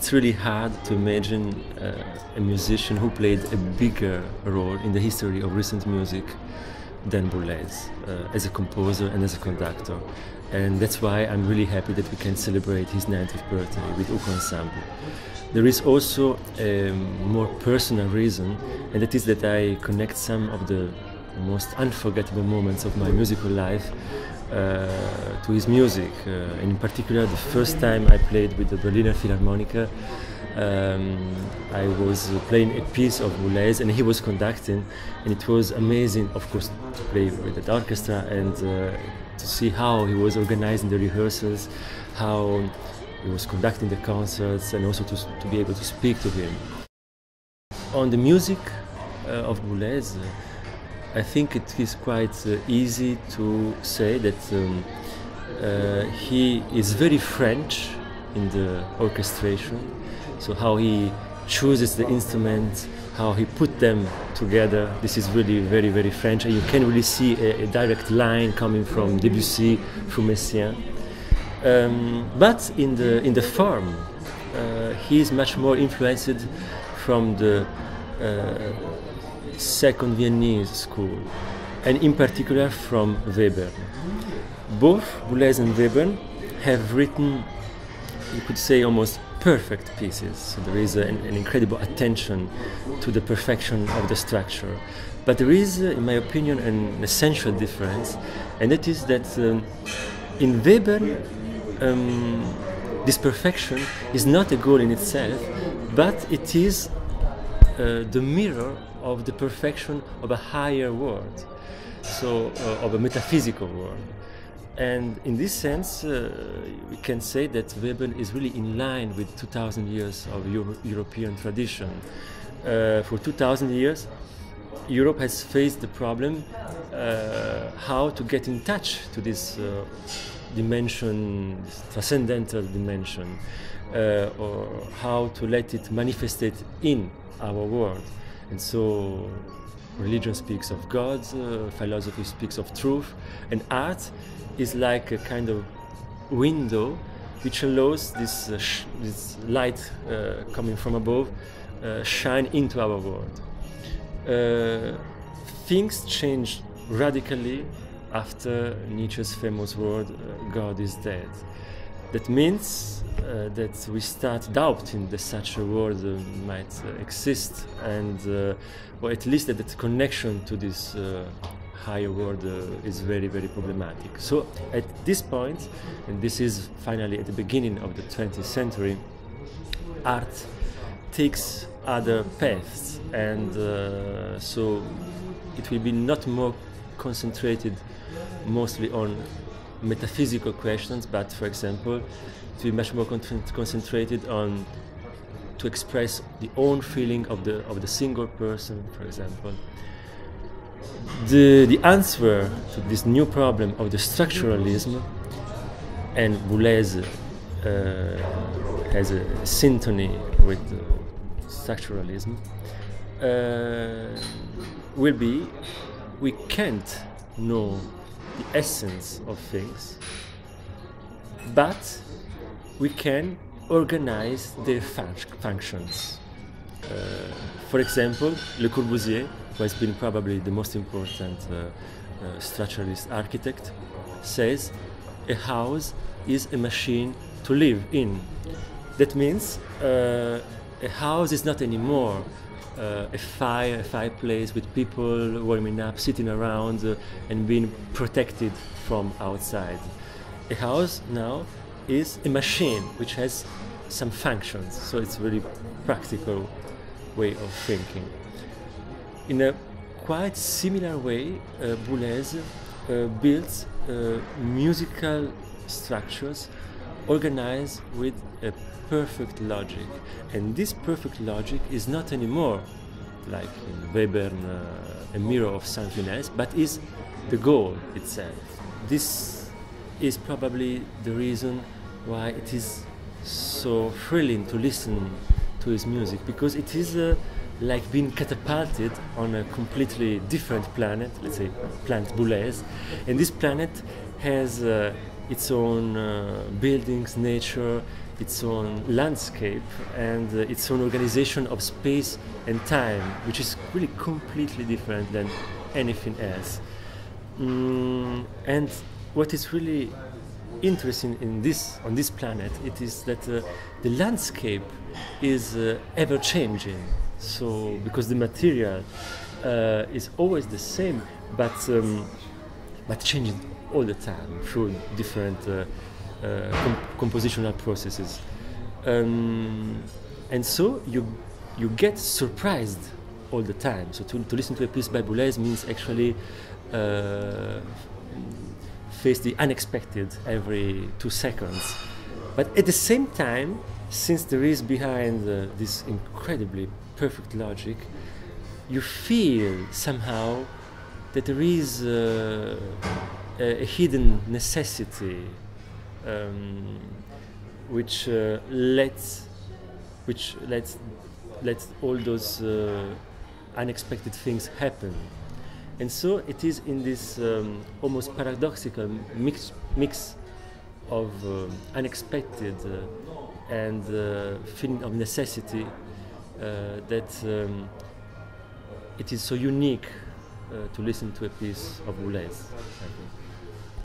it's really hard to imagine a musician who played a bigger role in the history of recent music than Boulez, as a composer and as a conductor. And that's why I'm really happy that we can celebrate his 90th birthday with Ukho Ensemble. There is also a more personal reason, and that is that I connect some of the most unforgettable moments of my musical life to his music. And in particular, the first time I played with the Berliner Philharmoniker, I was playing a piece of Boulez and he was conducting, and it was amazing, of course, to play with the orchestra and to see how he was organizing the rehearsals, how he was conducting the concerts, and also to be able to speak to him. On the music of Boulez, I think it is quite easy to say that he is very French in the orchestration, so how he chooses the instruments, how he put them together. This is really very, very French, and you can really see a direct line coming from Debussy through Messiaen. But in the form, he is much more influenced from the Second Viennese school, and in particular from Weber. Both Boulez and Weber have written, you could say, almost perfect pieces. So there is an incredible attention to the perfection of the structure. But there is, in my opinion, an essential difference, and that is that in Weber, this perfection is not a goal in itself, but it is the mirror of the perfection of a higher world, so of a metaphysical world. And in this sense, we can say that Weber is really in line with 2,000 years of European tradition. For 2,000 years, Europe has faced the problem how to get in touch to this dimension, this transcendental dimension, or how to let it manifestate in our world. And so religion speaks of God, philosophy speaks of truth, and art is like a kind of window which allows this light coming from above shine into our world. Things change radically after Nietzsche's famous word, God is dead. That means that we start doubting that such a world might exist, and or at least that the connection to this higher world is very, very problematic. So at this point, and this is finally at the beginning of the 20th century, art takes other paths, and so it will be not more concentrated mostly on metaphysical questions, but for example, to be much more concentrated on to express the own feeling of the single person, for example. The answer to this new problem of the structuralism, and Boulez has a syntony with structuralism, will be we can't know the essence of things, but we can organize their functions. For example, Le Corbusier, who has been probably the most important structuralist architect, says a house is a machine to live in. That means a house is not anymore a fireplace with people warming up, sitting around and being protected from outside. A house now is a machine which has some functions, so it's a really practical way of thinking. In a quite similar way, Boulez builds musical structures organized with a perfect logic, and this perfect logic is not anymore like in Weber a mirror of something else, but is the goal itself. This is probably the reason why it is so thrilling to listen to his music, because it is like being catapulted on a completely different planet, let's say planet Boulez, and this planet has its own buildings, nature, its own landscape and its own organization of space and time, which is really completely different than anything else. And what is really interesting on this planet, it is that the landscape is ever changing. So because the material is always the same, but changing all the time through different compositional processes, and so you get surprised all the time. So to listen to a piece by Boulez means actually face the unexpected every 2 seconds. But at the same time, since there is behind this incredibly perfect logic, you feel somehow that there is a hidden necessity which lets all those unexpected things happen. And so it is in this almost paradoxical mix of unexpected and feeling of necessity that it is so unique to listen to a piece of Boulez, I think.